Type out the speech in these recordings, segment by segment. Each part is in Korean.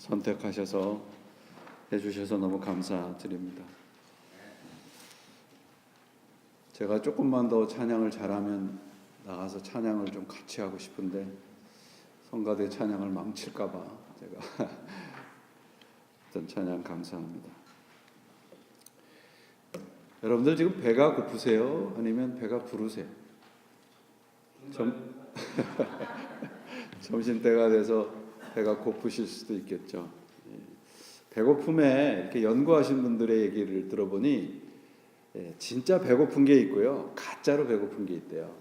선택하셔서 해주셔서 너무 감사드립니다. 제가 조금만 더 찬양을 잘하면 나가서 찬양을 좀 같이 하고 싶은데 성가대 찬양을 망칠까봐 제가 어떤 찬양 감사합니다. 여러분들 지금 배가 고프세요? 아니면 배가 부르세요? 점심때가 돼서 배가 고프실 수도 있겠죠. 배고픔에 이렇게 연구하신 분들의 얘기를 들어보니 진짜 배고픈 게 있고요, 가짜로 배고픈 게 있대요.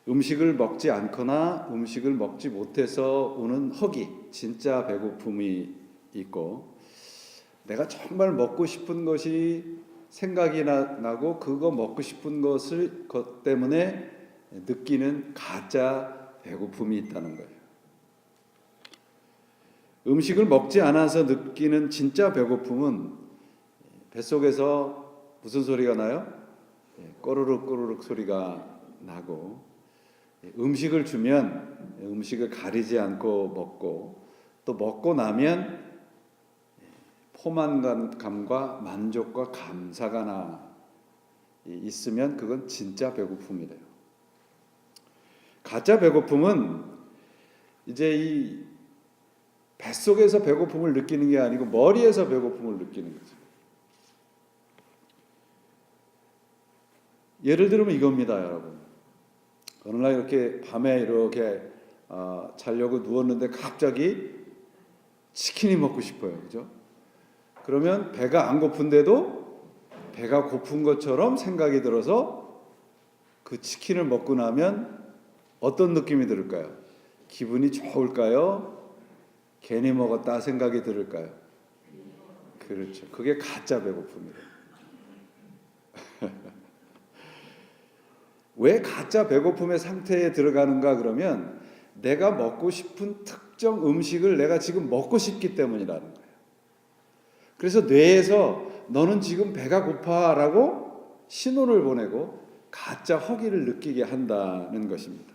음식을 먹지 않거나 음식을 먹지 못해서 오는 허기, 진짜 배고픔이 있고, 내가 정말 먹고 싶은 것이 생각이 나고 그거 먹고 싶은 것 때문에 느끼는 가짜 배고픔이 있다는 거예요. 음식을 먹지 않아서 느끼는 진짜 배고픔은 뱃속에서 무슨 소리가 나요? 꼬르륵 꼬르륵 소리가 나고, 음식을 주면 음식을 가리지 않고 먹고, 또 먹고 나면 포만감과 만족과 감사가 있으면 그건 진짜 배고픔이래요. 가짜 배고픔은 이제 이 뱃속에서 배고픔을 느끼는 게 아니고 머리에서 배고픔을 느끼는 거죠. 예를 들면 이겁니다, 여러분. 어느 날 이렇게 밤에 이렇게 자려고 누웠는데 갑자기 치킨이 먹고 싶어요, 그죠? 그러면 배가 안 고픈데도 배가 고픈 것처럼 생각이 들어서 그 치킨을 먹고 나면 어떤 느낌이 들을까요? 기분이 좋을까요? 괜히 먹었다 생각이 들을까요? 그렇죠. 그게 가짜 배고픔이에요. 왜 가짜 배고픔의 상태에 들어가는가 그러면 내가 먹고 싶은 특정 음식을 내가 지금 먹고 싶기 때문이라는 거예요. 그래서 뇌에서 너는 지금 배가 고파라고 신호를 보내고 가짜 허기를 느끼게 한다는 것입니다.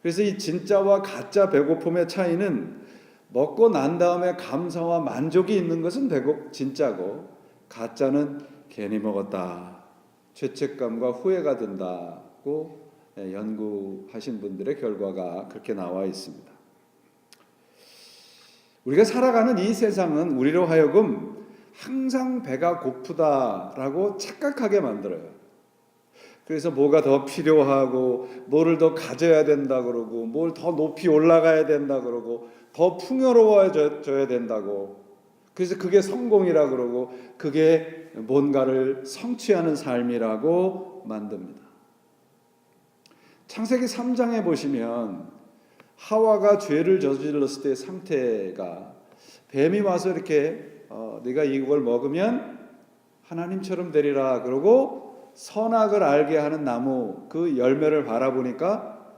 그래서 이 진짜와 가짜 배고픔의 차이는 먹고 난 다음에 감사와 만족이 있는 것은 진짜고, 가짜는 괜히 먹었다, 죄책감과 후회가 든다고 연구하신 분들의 결과가 그렇게 나와 있습니다. 우리가 살아가는 이 세상은 우리로 하여금 항상 배가 고프다라고 착각하게 만들어요. 그래서 뭐가 더 필요하고 뭐를 더 가져야 된다 그러고 뭘 더 높이 올라가야 된다 그러고 더 풍요로워져야 된다고, 그래서 그게 성공이라 그러고 그게 뭔가를 성취하는 삶이라고 만듭니다. 창세기 3장에 보시면 하와가 죄를 저질렀을 때의 상태가, 뱀이 와서 이렇게 네가 이걸 먹으면 하나님처럼 되리라 그러고 선악을 알게 하는 나무 그 열매를 바라보니까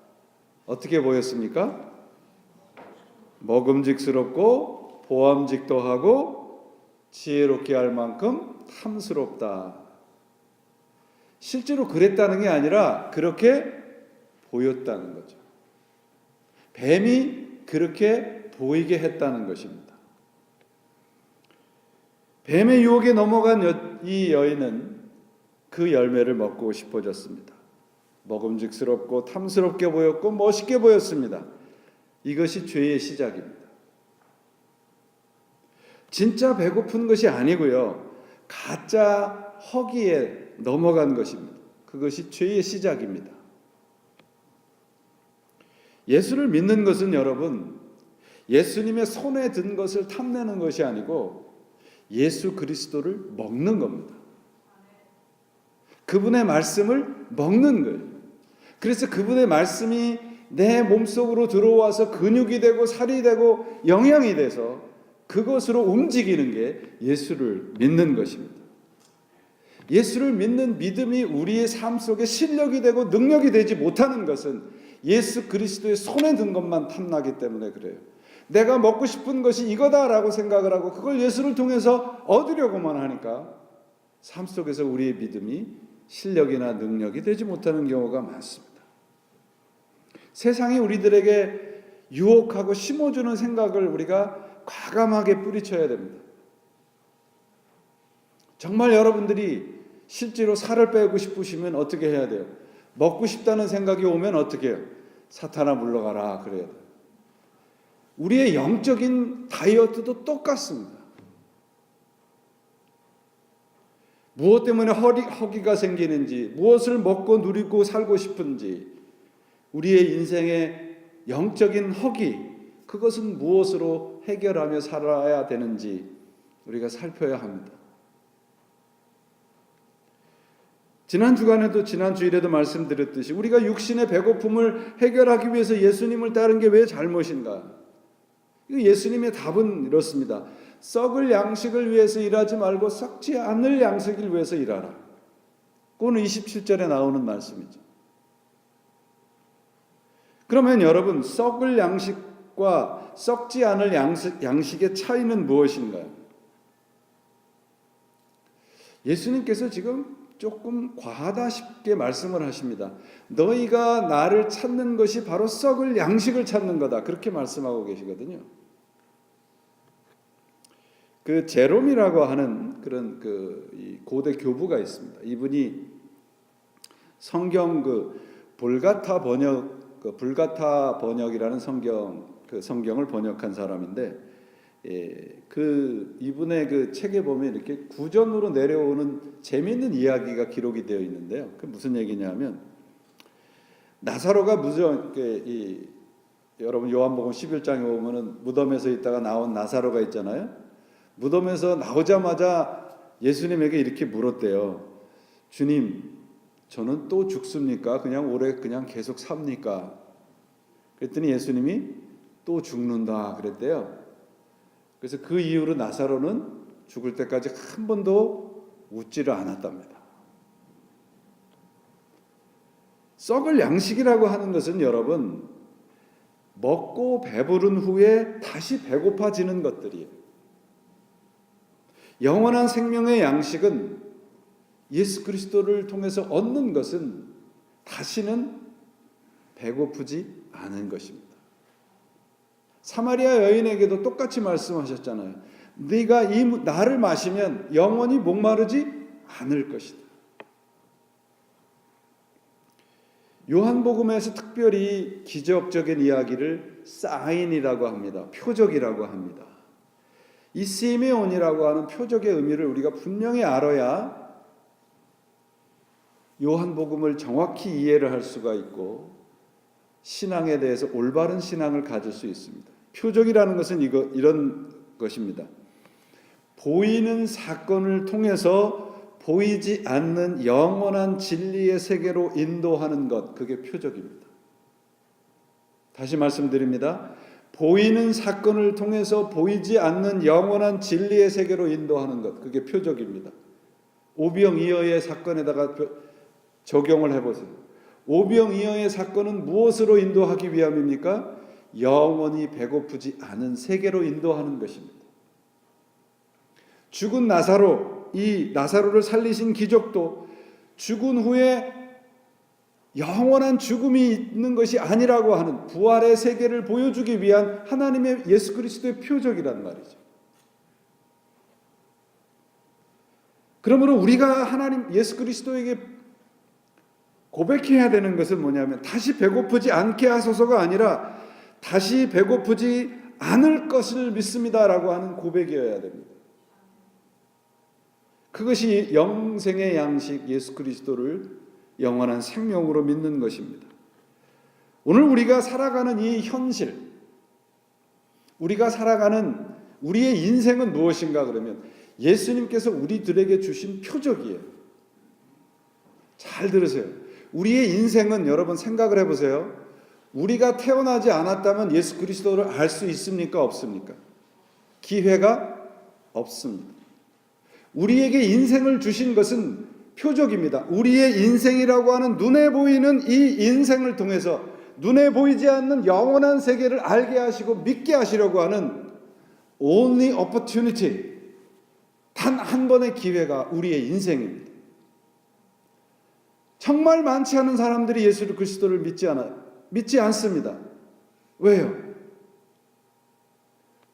어떻게 보였습니까? 먹음직스럽고 보암직도 하고 지혜롭게 할 만큼 탐스럽다. 실제로 그랬다는 게 아니라 그렇게 보였다는 거죠. 뱀이 그렇게 보이게 했다는 것입니다. 뱀의 유혹에 넘어간 이 여인은 그 열매를 먹고 싶어졌습니다. 먹음직스럽고 탐스럽게 보였고 멋있게 보였습니다. 이것이 죄의 시작입니다. 진짜 배고픈 것이 아니고요, 가짜 허기에 넘어간 것입니다. 그것이 죄의 시작입니다. 예수를 믿는 것은 여러분, 예수님의 손에 든 것을 탐내는 것이 아니고 예수 그리스도를 먹는 겁니다. 그분의 말씀을 먹는 거예요. 그래서 그분의 말씀이 내 몸속으로 들어와서 근육이 되고 살이 되고 영양이 돼서 그것으로 움직이는 게 예수를 믿는 것입니다. 예수를 믿는 믿음이 우리의 삶 속에 실력이 되고 능력이 되지 못하는 것은 예수 그리스도의 손에 든 것만 탐나기 때문에 그래요. 내가 먹고 싶은 것이 이거다라고 생각을 하고 그걸 예수를 통해서 얻으려고만 하니까 삶 속에서 우리의 믿음이 실력이나 능력이 되지 못하는 경우가 많습니다. 세상이 우리들에게 유혹하고 심어주는 생각을 우리가 과감하게 뿌리쳐야 됩니다. 정말 여러분들이 실제로 살을 빼고 싶으시면 어떻게 해야 돼요? 먹고 싶다는 생각이 오면 어떻게 해요? 사탄아 물러가라 그래야 돼요. 우리의 영적인 다이어트도 똑같습니다. 무엇 때문에 허기가 생기는지, 무엇을 먹고 누리고 살고 싶은지, 우리의 인생의 영적인 허기, 그것은 무엇으로 해결하며 살아야 되는지 우리가 살펴야 합니다. 지난 주간에도 지난 주일에도 말씀드렸듯이 우리가 육신의 배고픔을 해결하기 위해서 예수님을 따른 게 왜 잘못인가? 예수님의 답은 이렇습니다. 썩을 양식을 위해서 일하지 말고 썩지 않을 양식을 위해서 일하라. 그거는 27절에 나오는 말씀이죠. 그러면 여러분, 썩을 양식과 썩지 않을 양식의 차이는 무엇인가요? 예수님께서 지금 조금 과하다 싶게 말씀을 하십니다. 너희가 나를 찾는 것이 바로 썩을 양식을 찾는 거다. 그렇게 말씀하고 계시거든요. 그 제롬이라고 하는 그런 이 고대 교부가 있습니다. 이분이 성경 불가타 번역이라는 성경을 번역한 사람인데, 이분의 책에 보면 이렇게 구전으로 내려오는 재미있는 이야기가 기록이 되어 있는데요. 그 무슨 얘기냐면, 나사로가 여러분 요한복음 11장에 보면은 무덤에서 있다가 나온 나사로가 있잖아요. 무덤에서 나오자마자 예수님에게 이렇게 물었대요. 주님, 저는 또 죽습니까? 그냥 계속 삽니까? 그랬더니 예수님이 또 죽는다 그랬대요. 그래서 그 이후로 나사로는 죽을 때까지 한 번도 웃지를 않았답니다. 썩을 양식이라고 하는 것은 여러분, 먹고 배부른 후에 다시 배고파지는 것들이에요. 영원한 생명의 양식은 예수 그리스도를 통해서 얻는 것은 다시는 배고프지 않은 것입니다. 사마리아 여인에게도 똑같이 말씀하셨잖아요. 네가 나를 마시면 영원히 목마르지 않을 것이다. 요한복음에서 특별히 기적적인 이야기를 사인이라고 합니다. 표적이라고 합니다. 이 시메온이라고 하는 표적의 의미를 우리가 분명히 알아야 요한복음을 정확히 이해를 할 수가 있고 신앙에 대해서 올바른 신앙을 가질 수 있습니다. 표적이라는 것은 이런 것입니다. 보이는 사건을 통해서 보이지 않는 영원한 진리의 세계로 인도하는 것, 그게 표적입니다. 다시 말씀드립니다. 보이는 사건을 통해서 보이지 않는 영원한 진리의 세계로 인도하는 것, 그게 표적입니다. 오병이어의 사건에다가 적용을 해보세요. 오병이어의 사건은 무엇으로 인도하기 위함입니까? 영원히 배고프지 않은 세계로 인도하는 것입니다. 죽은 이 나사로를 살리신 기적도 죽은 후에 영원한 죽음이 있는 것이 아니라고 하는 부활의 세계를 보여주기 위한 하나님의 예수 그리스도의 표적이란 말이죠. 그러므로 우리가 하나님 예수 그리스도에게 고백해야 되는 것은 뭐냐면, 다시 배고프지 않게 하소서가 아니라 다시 배고프지 않을 것을 믿습니다라고 하는 고백이어야 됩니다. 그것이 영생의 양식 예수 그리스도를 영원한 생명으로 믿는 것입니다. 오늘 우리가 살아가는 이 현실, 우리가 살아가는 우리의 인생은 무엇인가 그러면 예수님께서 우리들에게 주신 표적이에요. 잘 들으세요. 우리의 인생은, 여러분 생각을 해보세요. 우리가 태어나지 않았다면 예수 그리스도를 알 수 있습니까? 없습니까? 기회가 없습니다. 우리에게 인생을 주신 것은 표적입니다. 우리의 인생이라고 하는 눈에 보이는 이 인생을 통해서 눈에 보이지 않는 영원한 세계를 알게 하시고 믿게 하시려고 하는 only opportunity, 단 한 번의 기회가 우리의 인생입니다. 정말 많지 않은 사람들이 예수 그리스도를 믿지 않습니다. 왜요?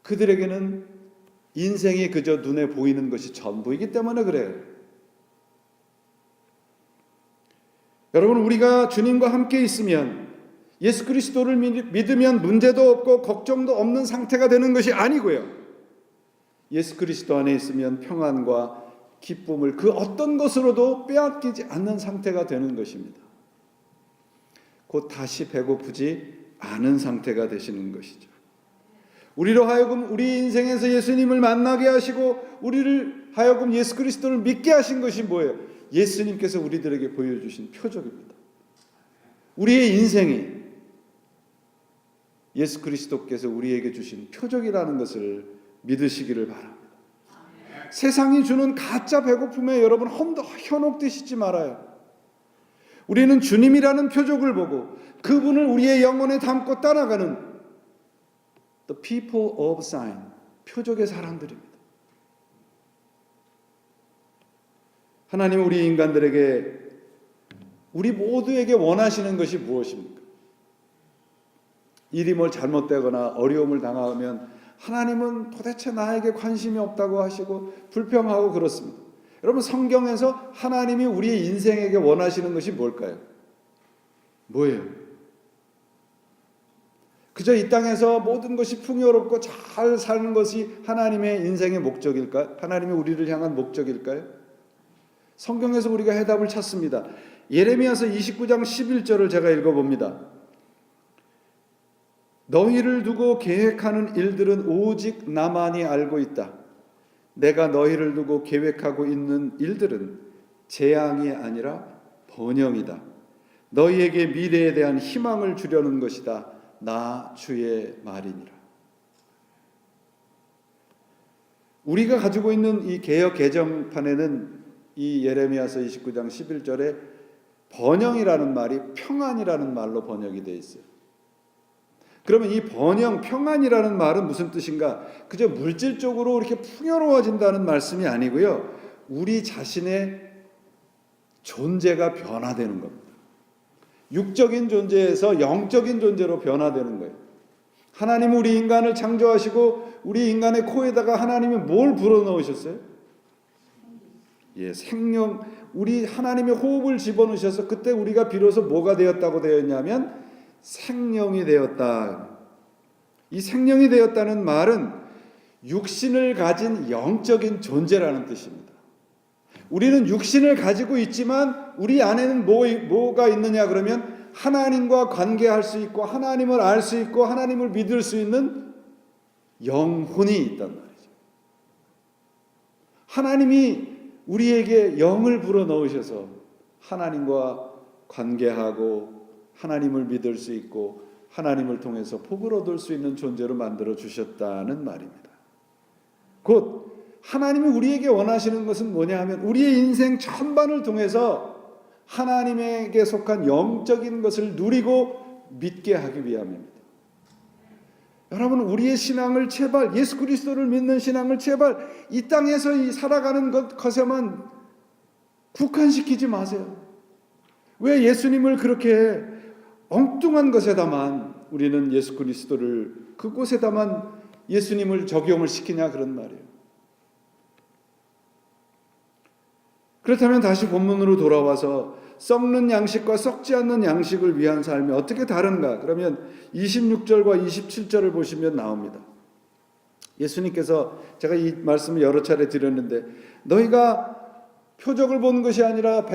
그들에게는 인생이 그저 눈에 보이는 것이 전부이기 때문에 그래요. 여러분, 우리가 주님과 함께 있으면 예수 그리스도를 믿으면 문제도 없고 걱정도 없는 상태가 되는 것이 아니고요. 예수 그리스도 안에 있으면 평안과 기쁨을 그 어떤 것으로도 빼앗기지 않는 상태가 되는 것입니다. 곧 다시 배고프지 않은 상태가 되시는 것이죠. 우리로 하여금 우리 인생에서 예수님을 만나게 하시고 우리를 하여금 예수 그리스도를 믿게 하신 것이 뭐예요? 예수님께서 우리들에게 보여주신 표적입니다. 우리의 인생이 예수 그리스도께서 우리에게 주신 표적이라는 것을 믿으시기를 바랍니다. 세상이 주는 가짜 배고픔에 여러분 현혹되시지 말아요. 우리는 주님이라는 표적을 보고 그분을 우리의 영혼에 담고 따라가는 The people of sign, 표적의 사람들입니다. 하나님은 우리 인간들에게, 우리 모두에게 원하시는 것이 무엇입니까? 일이 뭘 잘못되거나 어려움을 당하면 하나님은 도대체 나에게 관심이 없다고 하시고 불평하고 그렇습니다. 여러분, 성경에서 하나님이 우리의 인생에게 원하시는 것이 뭘까요? 뭐예요? 그저 이 땅에서 모든 것이 풍요롭고 잘 사는 것이 하나님의 인생의 목적일까요? 하나님이 우리를 향한 목적일까요? 성경에서 우리가 해답을 찾습니다. 예레미야서 29장 11절을 제가 읽어봅니다. 너희를 두고 계획하는 일들은 오직 나만이 알고 있다. 내가 너희를 두고 계획하고 있는 일들은 재앙이 아니라 번영이다. 너희에게 미래에 대한 희망을 주려는 것이다. 나 주의 말이니라. 우리가 가지고 있는 이 개역 개정판에는 이 예레미야서 29장 11절에 번영이라는 말이 평안이라는 말로 번역이 되어 있어요. 그러면 이 번영, 평안이라는 말은 무슨 뜻인가? 그저 물질적으로 이렇게 풍요로워진다는 말씀이 아니고요. 우리 자신의 존재가 변화되는 겁니다. 육적인 존재에서 영적인 존재로 변화되는 거예요. 하나님은 우리 인간을 창조하시고 우리 인간의 코에다가 하나님이 뭘 불어넣으셨어요? 생명, 우리 하나님의 호흡을 집어넣으셔서 그때 우리가 비로소 뭐가 되었다고 되어 있냐면 생명이 되었다. 이 생명이 되었다는 말은 육신을 가진 영적인 존재라는 뜻입니다. 우리는 육신을 가지고 있지만 우리 안에는 뭐가 있느냐 그러면 하나님과 관계할 수 있고 하나님을 알 수 있고 하나님을 믿을 수 있는 영혼이 있단 말이죠. 하나님이 우리에게 영을 불어넣으셔서 하나님과 관계하고 하나님을 믿을 수 있고 하나님을 통해서 복을 얻을 수 있는 존재로 만들어 주셨다는 말입니다. 곧 하나님이 우리에게 원하시는 것은 뭐냐 하면 우리의 인생 전반을 통해서 하나님에게 속한 영적인 것을 누리고 믿게 하기 위함입니다. 여러분, 우리의 신앙을 제발, 예수 그리스도를 믿는 신앙을 제발 이 땅에서 살아가는 것에만 국한시키지 마세요. 왜 예수님을 그렇게 엉뚱한 것에다만 우리는 예수 그리스도를 그곳에다만 예수님을 적용을 시키냐 그런 말이에요. 그렇다면 다시 본문으로 돌아와서 썩는 양식과 썩지 않는 양식을 위한 삶이 어떻게 다른가? 그러면 26절과 27절을 보시면 나옵니다. 예수님께서, 제가 이 말씀을 여러 차례 드렸는데, 너희가 표적을 본 것이 아니라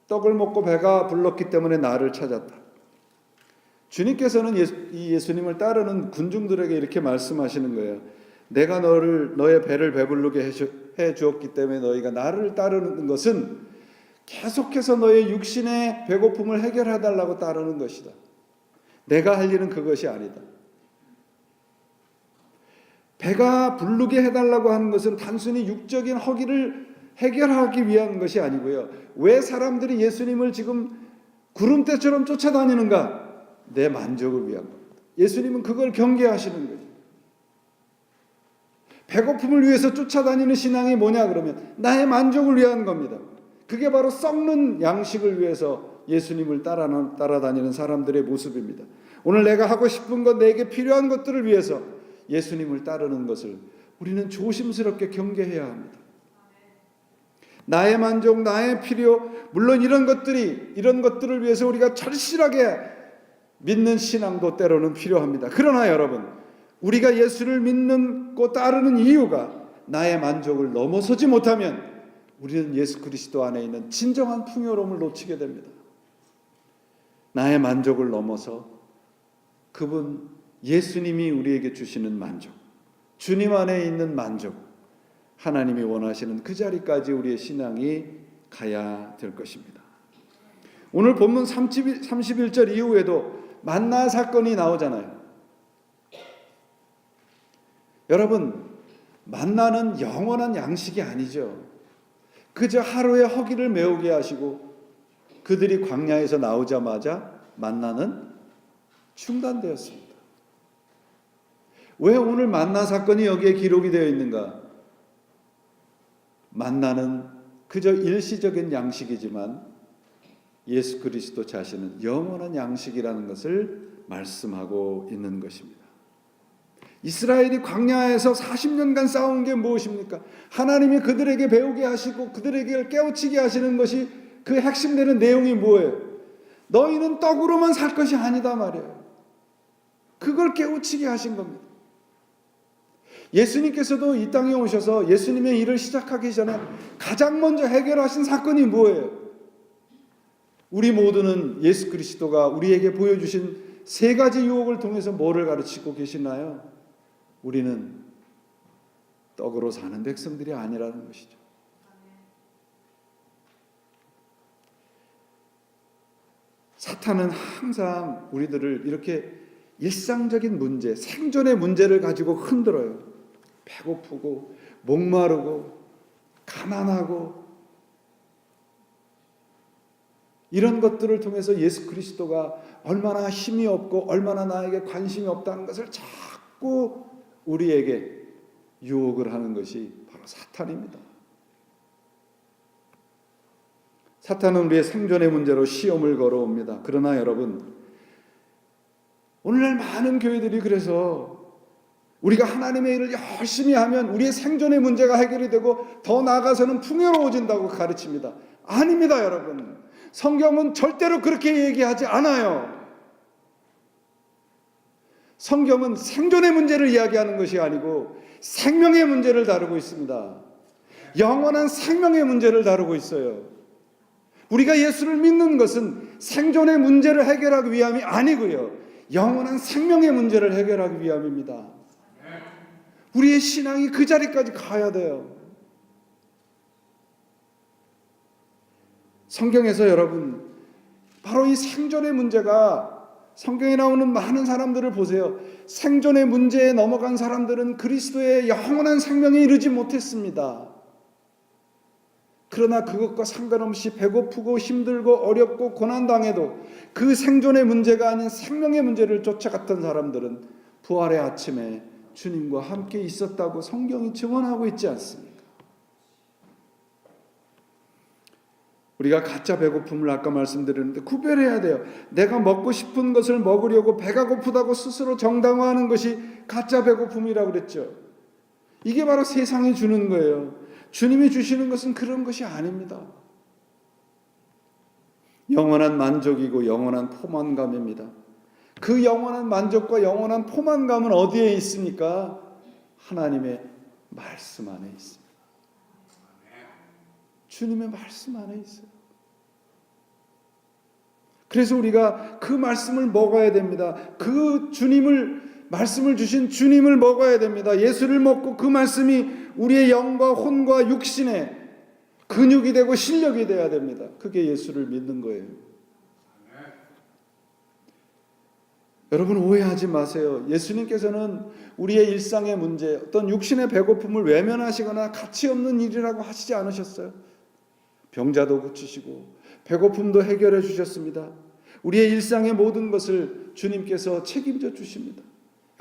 떡을 먹고 배가 불렀기 때문에 나를 찾았다. 주님께서는 예수님을 따르는 군중들에게 이렇게 말씀하시는 거예요. 내가 너의 배를 배부르게 해 주었기 때문에 너희가 나를 따르는 것은 계속해서 너의 육신의 배고픔을 해결해 달라고 따르는 것이다. 내가 할 일은 그것이 아니다. 배가 부르게 해달라고 하는 것은 단순히 육적인 허기를 해결하기 위한 것이 아니고요. 왜 사람들이 예수님을 지금 구름대처럼 쫓아다니는가? 내 만족을 위한 겁니다. 예수님은 그걸 경계하시는 거죠. 배고픔을 위해서 쫓아다니는 신앙이 뭐냐 그러면 나의 만족을 위한 겁니다. 그게 바로 썩는 양식을 위해서 예수님을 따라다니는 사람들의 모습입니다. 오늘 내가 하고 싶은 것, 내게 필요한 것들을 위해서 예수님을 따르는 것을 우리는 조심스럽게 경계해야 합니다. 나의 만족, 나의 필요, 물론 이런 것들을 위해서 우리가 절실하게 믿는 신앙도 때로는 필요합니다. 그러나 여러분, 우리가 예수를 믿고 따르는 이유가 나의 만족을 넘어서지 못하면 우리는 예수 그리스도 안에 있는 진정한 풍요로움을 놓치게 됩니다. 나의 만족을 넘어서 그분 예수님이 우리에게 주시는 만족, 주님 안에 있는 만족, 하나님이 원하시는 그 자리까지 우리의 신앙이 가야 될 것입니다. 오늘 본문 31절 이후에도 만나 사건이 나오잖아요. 여러분, 만나는 영원한 양식이 아니죠. 그저 하루의 허기를 메우게 하시고 그들이 광야에서 나오자마자 만나는 중단되었습니다. 왜 오늘 만나 사건이 여기에 기록이 되어 있는가? 만나는 그저 일시적인 양식이지만 예수 그리스도 자신은 영원한 양식이라는 것을 말씀하고 있는 것입니다. 이스라엘이 광야에서 40년간 싸운 게 무엇입니까? 하나님이 그들에게 배우게 하시고 그들에게 깨우치게 하시는 것이 그 핵심되는 내용이 뭐예요? 너희는 떡으로만 살 것이 아니다 말이에요. 그걸 깨우치게 하신 겁니다. 예수님께서도 이 땅에 오셔서 예수님의 일을 시작하기 전에 가장 먼저 해결하신 사건이 뭐예요? 우리 모두는 예수 그리스도가 우리에게 보여주신 세 가지 유혹을 통해서 뭐를 가르치고 계시나요? 우리는 떡으로 사는 백성들이 아니라는 것이죠. 사탄은 항상 우리들을 이렇게 일상적인 문제, 생존의 문제를 가지고 흔들어요. 배고프고 목마르고 가난하고 이런 것들을 통해서 예수 그리스도가 얼마나 힘이 없고 얼마나 나에게 관심이 없다는 것을 자꾸 우리에게 유혹을 하는 것이 바로 사탄입니다. 사탄은 우리의 생존의 문제로 시험을 걸어옵니다. 그러나 여러분, 오늘날 많은 교회들이 그래서 우리가 하나님의 일을 열심히 하면 우리의 생존의 문제가 해결이 되고 더 나아가서는 풍요로워진다고 가르칩니다. 아닙니다, 여러분. 성경은 절대로 그렇게 얘기하지 않아요. 성경은 생존의 문제를 이야기하는 것이 아니고 생명의 문제를 다루고 있습니다. 영원한 생명의 문제를 다루고 있어요. 우리가 예수를 믿는 것은 생존의 문제를 해결하기 위함이 아니고요, 영원한 생명의 문제를 해결하기 위함입니다. 우리의 신앙이 그 자리까지 가야 돼요. 성경에서 여러분, 바로 이 생존의 문제가, 성경에 나오는 많은 사람들을 보세요. 생존의 문제에 넘어간 사람들은 그리스도의 영원한 생명에 이르지 못했습니다. 그러나 그것과 상관없이 배고프고 힘들고 어렵고 고난당해도 그 생존의 문제가 아닌 생명의 문제를 쫓아갔던 사람들은 부활의 아침에 주님과 함께 있었다고 성경이 증언하고 있지 않습니까? 우리가 가짜 배고픔을 아까 말씀드렸는데 구별해야 돼요. 내가 먹고 싶은 것을 먹으려고 배가 고프다고 스스로 정당화하는 것이 가짜 배고픔이라고 그랬죠. 이게 바로 세상이 주는 거예요. 주님이 주시는 것은 그런 것이 아닙니다. 영원한 만족이고 영원한 포만감입니다. 그 영원한 만족과 영원한 포만감은 어디에 있습니까? 하나님의 말씀 안에 있습니다. 주님의 말씀 안에 있어요. 그래서 우리가 그 말씀을 먹어야 됩니다. 그 말씀을 주신 주님을 먹어야 됩니다. 예수를 먹고 그 말씀이 우리의 영과 혼과 육신의 근육이 되고 실력이 되어야 됩니다. 그게 예수를 믿는 거예요. 여러분, 오해하지 마세요. 예수님께서는 우리의 일상의 문제, 어떤 육신의 배고픔을 외면하시거나 가치 없는 일이라고 하시지 않으셨어요. 병자도 고치시고 배고픔도 해결해 주셨습니다. 우리의 일상의 모든 것을 주님께서 책임져 주십니다.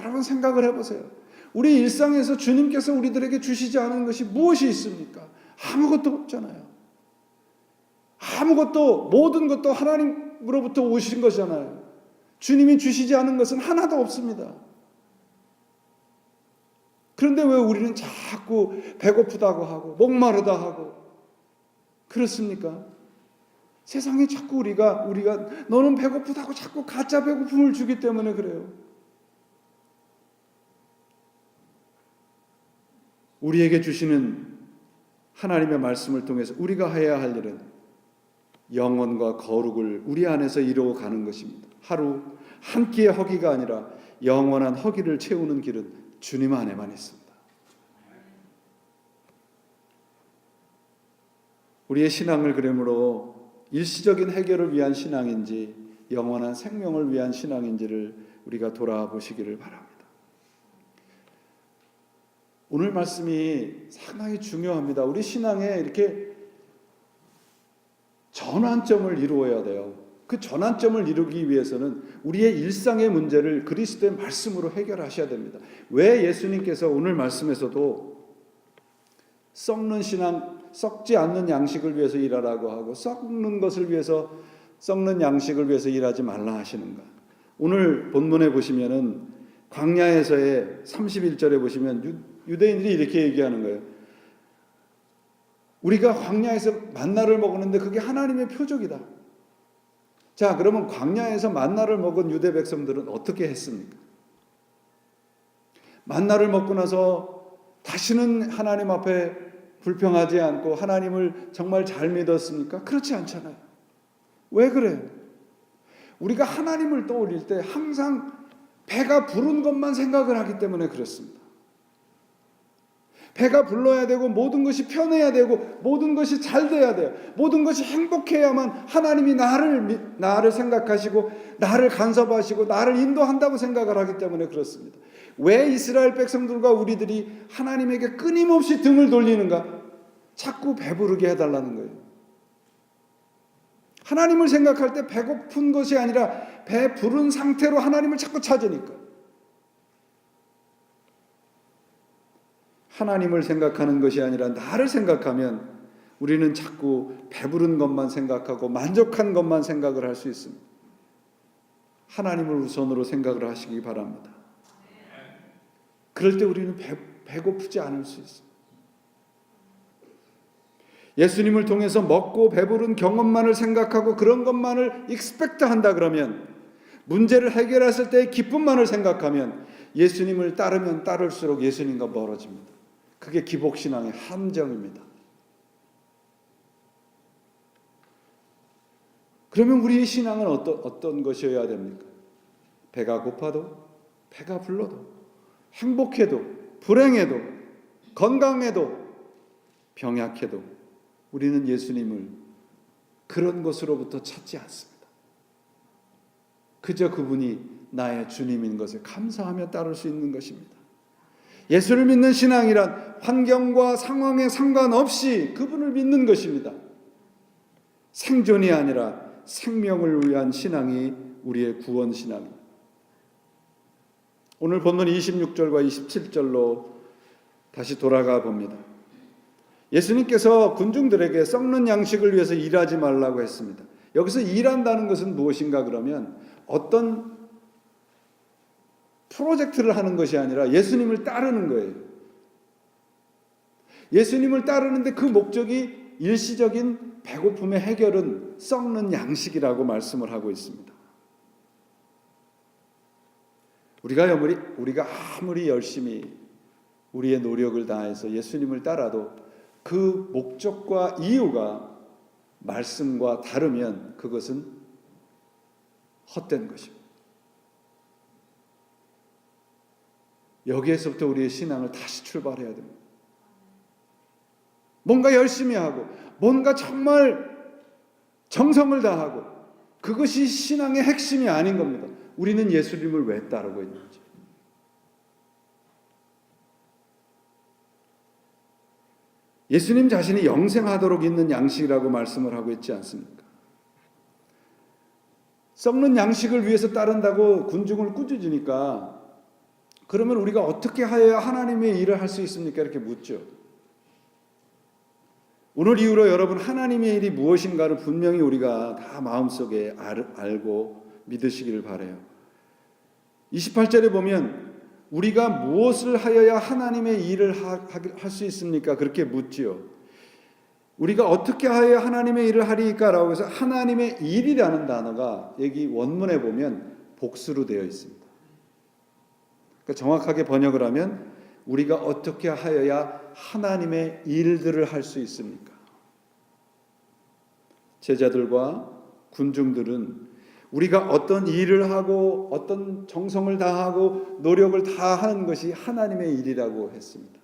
여러분, 생각을 해보세요. 우리 일상에서 주님께서 우리들에게 주시지 않은 것이 무엇이 있습니까? 아무것도 없잖아요. 아무것도, 모든 것도 하나님으로부터 오신 것이잖아요. 주님이 주시지 않은 것은 하나도 없습니다. 그런데 왜 우리는 자꾸 배고프다고 하고 목마르다 하고 그렇습니까? 세상에 자꾸 우리가 너는 배고프다고 자꾸 가짜 배고픔을 주기 때문에 그래요. 우리에게 주시는 하나님의 말씀을 통해서 우리가 해야 할 일은 영원과 거룩을 우리 안에서 이루어 가는 것입니다. 하루 한 끼의 허기가 아니라 영원한 허기를 채우는 길은 주님 안에만 있습니다. 우리의 신앙을 그러므로 일시적인 해결을 위한 신앙인지 영원한 생명을 위한 신앙인지를 우리가 돌아보시기를 바랍니다. 오늘 말씀이 상당히 중요합니다. 우리 신앙에 이렇게 전환점을 이루어야 돼요. 그 전환점을 이루기 위해서는 우리의 일상의 문제를 그리스도의 말씀으로 해결하셔야 됩니다. 왜 예수님께서 오늘 말씀에서도 썩는 신앙, 썩지 않는 양식을 위해서 일하라고 하고 썩는 것을 위해서, 썩는 양식을 위해서 일하지 말라 하시는가? 오늘 본문에 보시면은 광야에서의 31절에 보시면 유대인들이 이렇게 얘기하는 거예요. 우리가 광야에서 만나를 먹었는데 그게 하나님의 표적이다. 자, 그러면 광야에서 만나를 먹은 유대 백성들은 어떻게 했습니까? 만나를 먹고 나서 다시는 하나님 앞에 불평하지 않고 하나님을 정말 잘 믿었습니까? 그렇지 않잖아요. 왜 그래요? 우리가 하나님을 떠올릴 때 항상 배가 부른 것만 생각을 하기 때문에 그렇습니다. 배가 불러야 되고 모든 것이 편해야 되고 모든 것이 잘 돼야 돼요. 모든 것이 행복해야만 하나님이 나를 생각하시고 나를 간섭하시고 나를 인도한다고 생각을 하기 때문에 그렇습니다. 왜 이스라엘 백성들과 우리들이 하나님에게 끊임없이 등을 돌리는가? 자꾸 배부르게 해달라는 거예요. 하나님을 생각할 때 배고픈 것이 아니라 배 부른 상태로 하나님을 자꾸 찾으니까. 하나님을 생각하는 것이 아니라 나를 생각하면 우리는 자꾸 배부른 것만 생각하고 만족한 것만 생각을 할 수 있습니다. 하나님을 우선으로 생각을 하시기 바랍니다. 그럴 때 우리는 배고프지 않을 수 있습니다. 예수님을 통해서 먹고 배부른 경험만을 생각하고 그런 것만을 익스펙트 한다 그러면, 문제를 해결했을 때의 기쁨만을 생각하면 예수님을 따르면 따를수록 예수님과 멀어집니다. 그게 기복신앙의 함정입니다. 그러면 우리의 신앙은 어떤 것이어야 됩니까? 배가 고파도, 배가 불러도, 행복해도, 불행해도, 건강해도, 병약해도 우리는 예수님을 그런 것으로부터 찾지 않습니다. 그저 그분이 나의 주님인 것에 감사하며 따를 수 있는 것입니다. 예수를 믿는 신앙이란 환경과 상황에 상관없이 그분을 믿는 것입니다. 생존이 아니라 생명을 위한 신앙이 우리의 구원 신앙입니다. 오늘 본문 26절과 27절로 다시 돌아가 봅니다. 예수님께서 군중들에게 썩는 양식을 위해서 일하지 말라고 했습니다. 여기서 일한다는 것은 무엇인가 그러면 어떤 프로젝트를 하는 것이 아니라 예수님을 따르는 거예요. 예수님을 따르는데 그 목적이 일시적인 배고픔의 해결은 썩는 양식이라고 말씀을 하고 있습니다. 우리가 아무리 열심히 우리의 노력을 다해서 예수님을 따라도 그 목적과 이유가 말씀과 다르면 그것은 헛된 것입니다. 여기에서부터 우리의 신앙을 다시 출발해야 됩니다. 뭔가 열심히 하고 뭔가 정말 정성을 다하고 그것이 신앙의 핵심이 아닌 겁니다. 우리는 예수님을 왜 따르고 있는지. 예수님 자신이 영생하도록 있는 양식이라고 말씀을 하고 있지 않습니까? 썩는 양식을 위해서 따른다고 군중을 꾸짖으니까 그러면 우리가 어떻게 하여야 하나님의 일을 할 수 있습니까? 이렇게 묻죠. 오늘 이후로 여러분 하나님의 일이 무엇인가를 분명히 우리가 다 마음속에 알고 믿으시기를 바라요. 28절에 보면 우리가 무엇을 하여야 하나님의 일을 할 수 있습니까? 그렇게 묻지요. 우리가 어떻게 하여야 하나님의 일을 하리까라고 해서 하나님의 일이라는 단어가 여기 원문에 보면 복수로 되어 있습니다. 그러니까 정확하게 번역을 하면 우리가 어떻게 하여야 하나님의 일들을 할 수 있습니까? 제자들과 군중들은 우리가 어떤 일을 하고 어떤 정성을 다하고 노력을 다하는 것이 하나님의 일이라고 했습니다.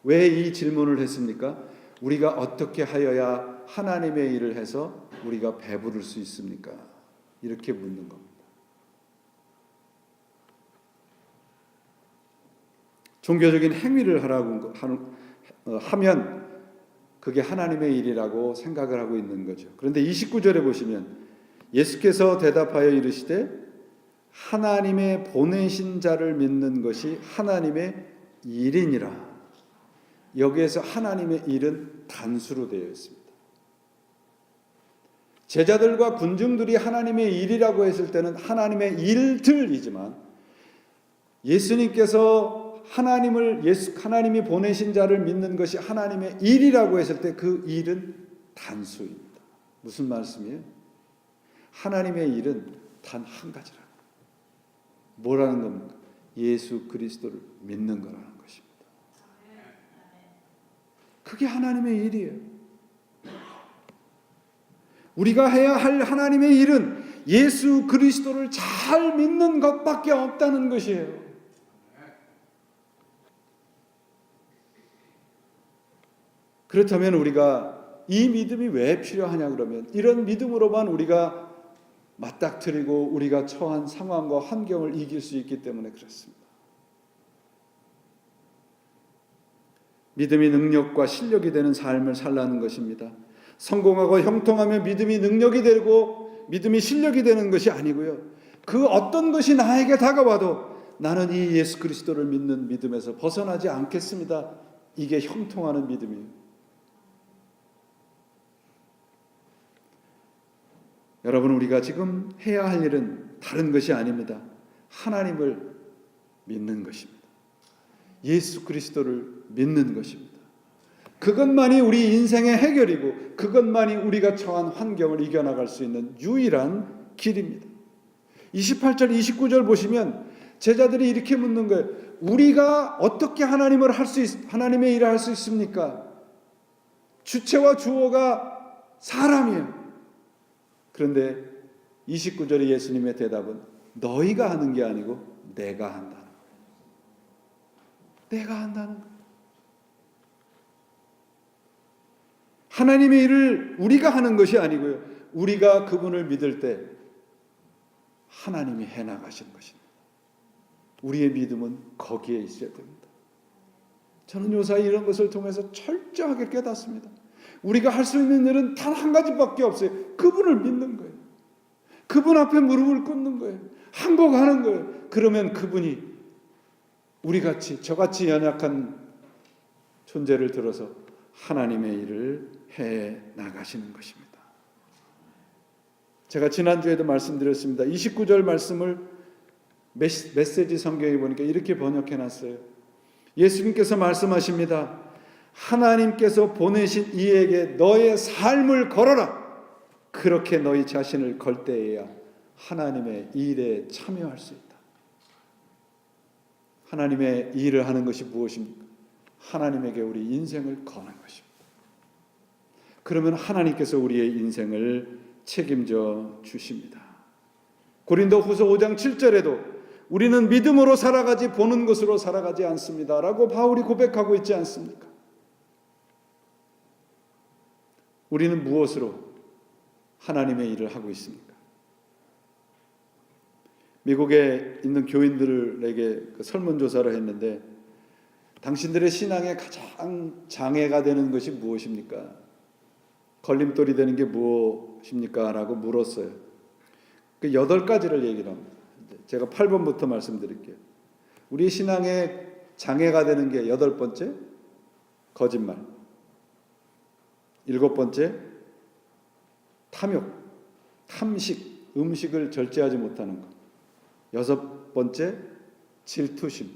왜 이 질문을 했습니까? 우리가 어떻게 하여야 하나님의 일을 해서 우리가 배부를 수 있습니까? 이렇게 묻는 겁니다. 종교적인 행위를 하면 그게 하나님의 일이라고 생각을 하고 있는 거죠. 그런데 29절에 보시면 예수께서 대답하여 이르시되 하나님의 보내신 자를 믿는 것이 하나님의 일이니라. 여기에서 하나님의 일은 단수로 되어 있습니다. 제자들과 군중들이 하나님의 일이라고 했을 때는 하나님의 일들이지만 예수님께서 하나님이 보내신 자를 믿는 것이 하나님의 일이라고 했을 때 그 일은 단수입니다. 무슨 말씀이에요? 하나님의 일은 단 한 가지라는 거예요. 뭐라는 겁니까? 예수 그리스도를 믿는 거라는 것입니다. 그게 하나님의 일이에요. 우리가 해야 할 하나님의 일은 예수 그리스도를 잘 믿는 것밖에 없다는 것이에요. 그렇다면 우리가 이 믿음이 왜 필요하냐 그러면 이런 믿음으로만 우리가 맞닥뜨리고 우리가 처한 상황과 환경을 이길 수 있기 때문에 그렇습니다. 믿음이 능력과 실력이 되는 삶을 살라는 것입니다. 성공하고 형통하면 믿음이 능력이 되고 믿음이 실력이 되는 것이 아니고요. 그 어떤 것이 나에게 다가와도 나는 이 예수 그리스도를 믿는 믿음에서 벗어나지 않겠습니다. 이게 형통하는 믿음이에요. 여러분, 우리가 지금 해야 할 일은 다른 것이 아닙니다. 하나님을 믿는 것입니다. 예수 그리스도를 믿는 것입니다. 그것만이 우리 인생의 해결이고 그것만이 우리가 처한 환경을 이겨나갈 수 있는 유일한 길입니다. 28절 29절 보시면 제자들이 이렇게 묻는 거예요. 우리가 어떻게 하나님의 일을 할 수 있습니까? 주체와 주어가 사람이에요. 그런데 29절의 예수님의 대답은 너희가 하는 게 아니고 내가 한다는 거예요. 내가 한다는 거예요. 하나님의 일을 우리가 하는 것이 아니고요. 우리가 그분을 믿을 때 하나님이 해나가시는 것입니다. 우리의 믿음은 거기에 있어야 됩니다. 저는 요사이 이런 것을 통해서 철저하게 깨닫습니다. 우리가 할 수 있는 일은 단 한 가지밖에 없어요. 그분을 믿는 거예요. 그분 앞에 무릎을 꿇는 거예요. 항복하는 거예요. 그러면 그분이 우리같이 저같이 연약한 존재를 들어서 하나님의 일을 해 나가시는 것입니다. 제가 지난주에도 말씀드렸습니다. 29절 말씀을 메시지 성경에 보니까 이렇게 번역해 놨어요. 예수님께서 말씀하십니다. 하나님께서 보내신 이에게 너의 삶을 걸어라. 그렇게 너희 자신을 걸 때에야 하나님의 일에 참여할 수 있다. 하나님의 일을 하는 것이 무엇입니까? 하나님에게 우리 인생을 거는 것입니다. 그러면 하나님께서 우리의 인생을 책임져 주십니다. 고린도후서 5장 7절에도 우리는 믿음으로 살아가지 보는 것으로 살아가지 않습니다 라고 바울이 고백하고 있지 않습니까? 우리는 무엇으로 하나님의 일을 하고 있습니까? 미국에 있는 교인들에게 설문조사를 했는데 당신들의 신앙에 가장 장애가 되는 것이 무엇입니까? 걸림돌이 되는 게 무엇입니까? 라고 물었어요. 그 8가지를 얘기를 합니다. 제가 8번부터 말씀드릴게요. 우리 신앙에 장애가 되는 게 8번째, 거짓말. 7번째, 탐욕, 탐식, 음식을 절제하지 못하는 것. 6번째, 질투심.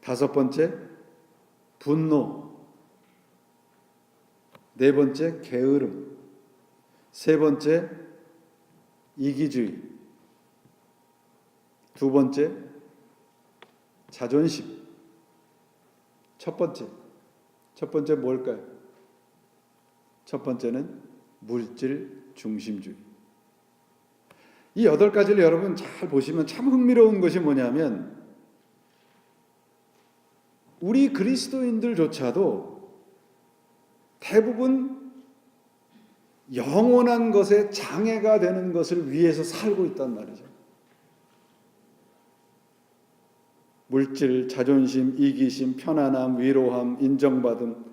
다섯 번째, 분노. 네 번째, 게으름. 세 번째, 이기주의. 두 번째, 자존심. 첫 번째 뭘까요? 첫 번째는 물질 중심주의. 이 8가지를 여러분 잘 보시면 참 흥미로운 것이 뭐냐면 우리 그리스도인들조차도 대부분 영원한 것에 장애가 되는 것을 위해서 살고 있단 말이죠. 물질, 자존심, 이기심, 편안함, 위로함, 인정받음,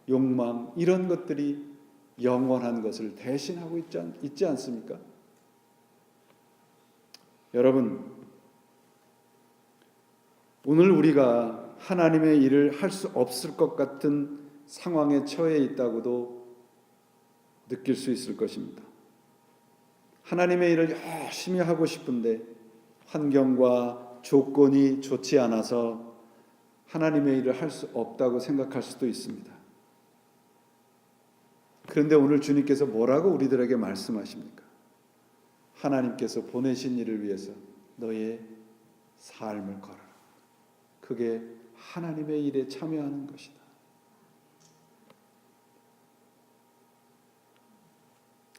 욕망, 이런 것들이 영원한 것을 대신하고 있지 않습니까? 여러분, 오늘 우리가 하나님의 일을 할 수 없을 것 같은 상황에 처해 있다고도 느낄 수 있을 것입니다. 하나님의 일을 열심히 하고 싶은데 환경과 조건이 좋지 않아서 하나님의 일을 할 수 없다고 생각할 수도 있습니다. 그런데 오늘 주님께서 뭐라고 우리들에게 말씀하십니까? 하나님께서 보내신 일을 위해서 너의 삶을 걸어라. 그게 하나님의 일에 참여하는 것이다.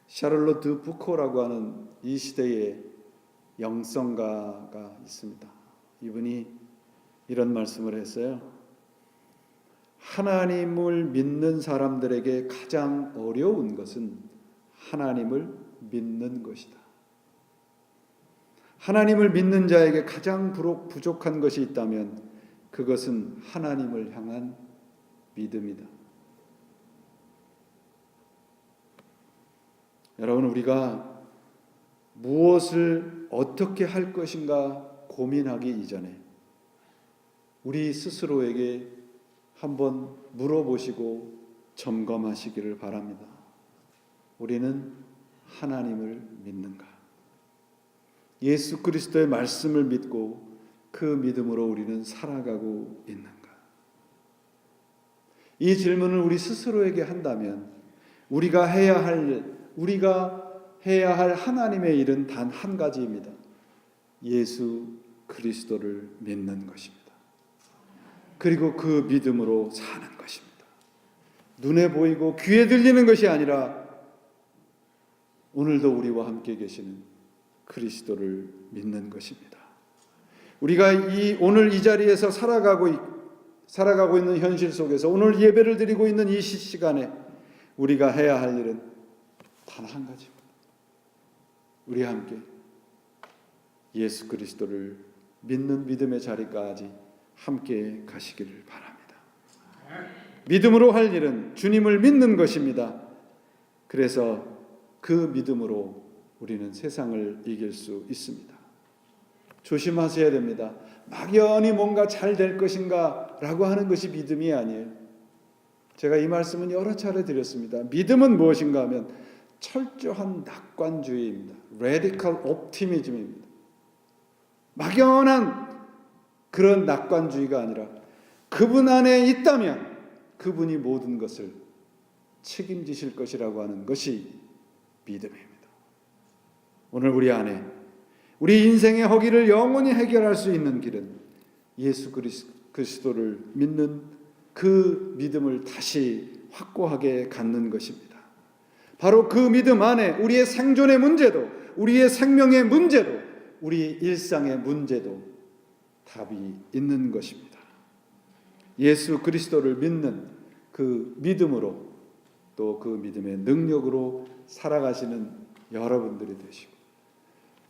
샤를롯 드 부코라고 하는 이 시대의 영성가가 있습니다. 이분이 이런 말씀을 했어요. 하나님을 믿는 사람들에게 가장 어려운 것은 하나님을 믿는 것이다. 하나님을 믿는 자에게 가장 부족한 것이 있다면 그것은 하나님을 향한 믿음이다. 여러분, 우리가 무엇을 어떻게 할 것인가 고민하기 이전에 우리 스스로에게 한번 물어보시고 점검하시기를 바랍니다. 우리는 하나님을 믿는가? 예수 그리스도의 말씀을 믿고 그 믿음으로 우리는 살아가고 있는가? 이 질문을 우리 스스로에게 한다면 우리가 해야 할 하나님의 일은 단 한 가지입니다. 예수 그리스도를 믿는 것입니다. 그리고 그 믿음으로 사는 것입니다. 눈에 보이고 귀에 들리는 것이 아니라 오늘도 우리와 함께 계시는 그리스도를 믿는 것입니다. 우리가 오늘 이 자리에서 살아가고 있는 현실 속에서 오늘 예배를 드리고 있는 이 시간에 우리가 해야 할 일은 단 한 가지입니다. 우리 함께 예수 그리스도를 믿는 믿음의 자리까지 함께 가시기를 바랍니다. 믿음으로 할 일은 주님을 믿는 것입니다. 그래서 그 믿음으로 우리는 세상을 이길 수 있습니다. 조심하셔야 됩니다. 막연히 뭔가 잘 될 것인가 라고 하는 것이 믿음이 아니에요. 제가 이 말씀은 여러 차례 드렸습니다. 믿음은 무엇인가 하면 철저한 낙관주의입니다. Radical optimism입니다. 막연한 그런 낙관주의가 아니라 그분 안에 있다면 그분이 모든 것을 책임지실 것이라고 하는 것이 믿음입니다. 오늘 우리 안에 우리 인생의 허기를 영원히 해결할 수 있는 길은 예수 그리스도를 믿는 그 믿음을 다시 확고하게 갖는 것입니다. 바로 그 믿음 안에 우리의 생존의 문제도, 우리의 생명의 문제도, 우리 일상의 문제도 답이 있는 것입니다. 예수 그리스도를 믿는 그 믿음으로 또 그 믿음의 능력으로 살아가시는 여러분들이 되시고,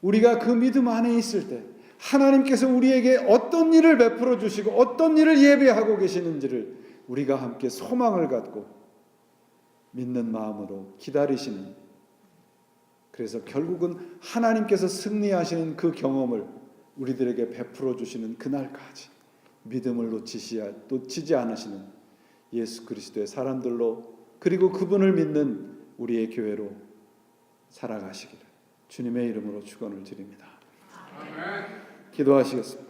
우리가 그 믿음 안에 있을 때 하나님께서 우리에게 어떤 일을 베풀어 주시고 어떤 일을 예비하고 계시는지를 우리가 함께 소망을 갖고 믿는 마음으로 기다리시는, 그래서 결국은 하나님께서 승리하시는 그 경험을 우리들에게 베풀어 주시는 그날까지 믿음을 놓치지 않으시는 예수 그리스도의 사람들로, 그리고 그분을 믿는 우리의 교회로 살아가시기를 주님의 이름으로 축원을 드립니다. 기도하시겠습니다.